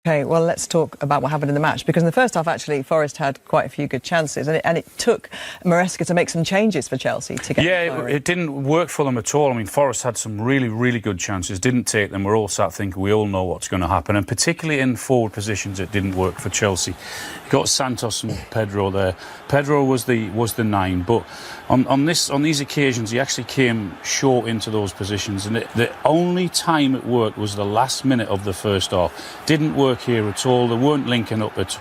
OK, well, let's talk about what happened in the match, because in the first half, actually, Forest had quite a few good chances, and it took Maresca to make some changes for Chelsea to get it didn't work for them at all. I mean, Forest had some really, really good chances, didn't take them. We're all sat thinking we all know what's going to happen, and particularly in forward positions, it didn't work for Chelsea. You got Santos and Pedro there. Pedro was the 9, but on these occasions, he actually came short into those positions, and the only time it worked was the last minute of the first half. Didn't work here at all. They weren't linking up at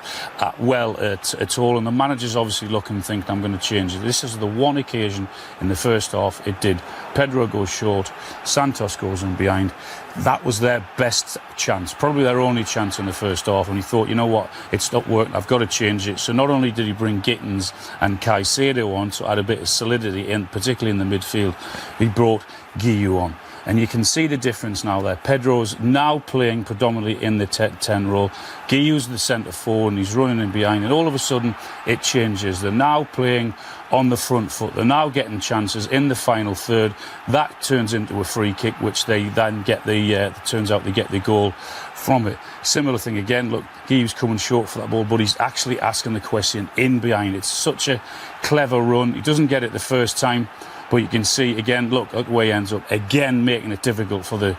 all, and the manager's obviously looking and thinking, I'm going to change it. This is the one occasion in the first half it did. Pedro goes short, Santos goes in behind. That was their best chance, probably their only chance in the first half, and he thought, you know what, it's not working, I've got to change it. So not only did he bring Gittins and Caicedo on, so add a bit of solidity, particularly in the midfield, he brought Guiu on. And you can see the difference now there. Pedro's now playing predominantly in the 10 role. Guiu's the centre forward and he's running in behind. And all of a sudden, it changes. They're now playing on the front foot. They're now getting chances in the final third. That turns into a free kick, which they then get turns out they get the goal from it. Similar thing again. Look, Guiu's coming short for that ball, but he's actually asking the question in behind. It's such a clever run. He doesn't get it the first time. But you can see, again, look at where he ends up, again making it difficult for the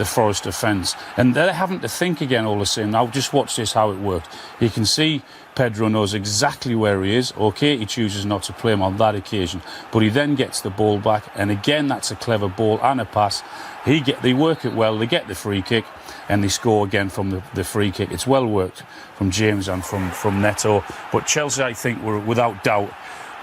Forest defence. And they're having to think again all the same. Now, just watch this, how it worked. You can see Pedro knows exactly where he is. OK, he chooses not to play him on that occasion. But he then gets the ball back. And again, that's a clever ball and a pass. They work it well. They get the free kick. And they score again from the free kick. It's well worked from James and from Neto. But Chelsea, I think, were without doubt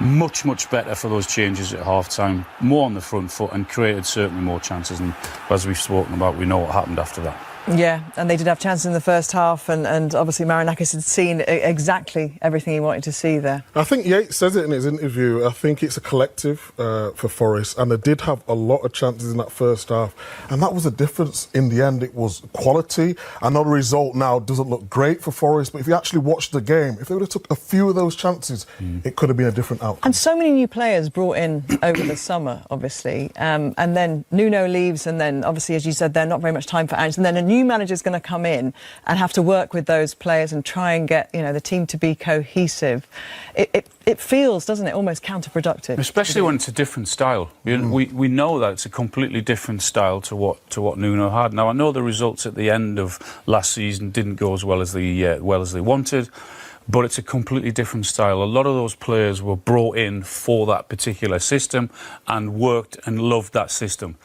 much better for those changes at half-time, more on the front foot, and created certainly more chances. And as we've spoken about, we know what happened after that. Yeah, and they did have chances in the first half, and obviously Marinakis had seen exactly everything he wanted to see there. I think Yates says it in his interview. I think it's a collective for Forest, and they did have a lot of chances in that first half, and that was the difference. In the end, it was quality. I know the result now doesn't look great for Forest, but if you actually watched the game, if they would have took a few of those chances, it could have been a different outcome. And so many new players brought in over the summer, obviously, and then Nuno leaves, and then obviously, as you said, there's not very much time for Ange, and then a new manager's going to come in and have to work with those players and try and get the team to be cohesive. It feels, doesn't it, almost counterproductive. Especially when it's a different style. We know that it's a completely different style to what Nuno had. Now, I know the results at the end of last season didn't go as well as they wanted, but it's a completely different style. A lot of those players were brought in for that particular system and worked and loved that system.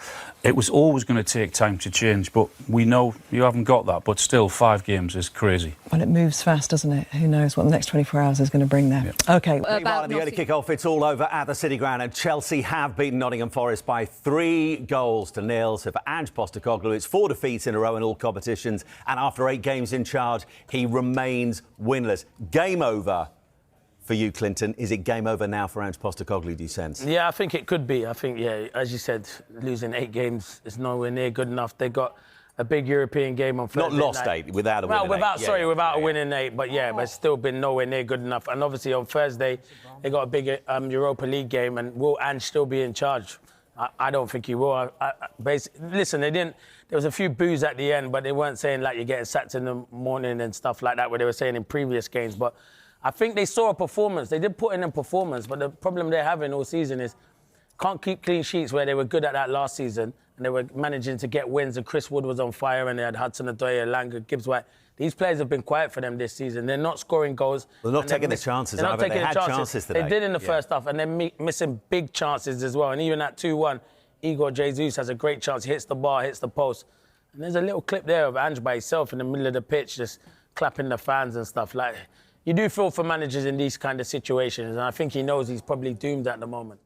It was always going to take time to change, but we know you haven't got that. But still, 5 games is crazy. Well, it moves fast, doesn't it? Who knows what the next 24 hours is going to bring there. Yeah. OK. About the early kick-off, it's all over at the City Ground, and Chelsea have beaten Nottingham Forest by 3-0. So for Ange Postecoglou, it's 4 defeats in a row in all competitions, and after 8 games in charge, he remains winless. Game over for you, Clinton. Is it game over now for Ange Postecoglou, do you sense? Yeah, I think it could be. I think, yeah, as you said, losing 8 games is nowhere near good enough. They got a big European game on Thursday Not lost night. 8, without a winning 8. Without a winning 8, but yeah, but it's still been nowhere near good enough. And obviously on Thursday, they got a big Europa League game, and will Ange still be in charge? I don't think he will. Listen, they didn't. There was a few boos at the end, but they weren't saying like you're getting sacked in the morning and stuff like that, where they were saying in previous games. But I think they saw a performance. They did put in a performance, but the problem they're having all season is can't keep clean sheets where they were good at that last season, and they were managing to get wins, and Chris Wood was on fire, and they had Hudson-Odoi, Langer, Gibbs-White. These players have been quiet for them this season. They're not scoring goals. They're not taking the chances. They're not taking the chances today. They did in the first half, and they're missing big chances as well. And even at 2-1, Igor Jesus has a great chance. He hits the bar, hits the post. And there's a little clip there of Ange by himself in the middle of the pitch, just clapping the fans and stuff. Like, you do feel for managers in these kind of situations, and I think he knows he's probably doomed at the moment.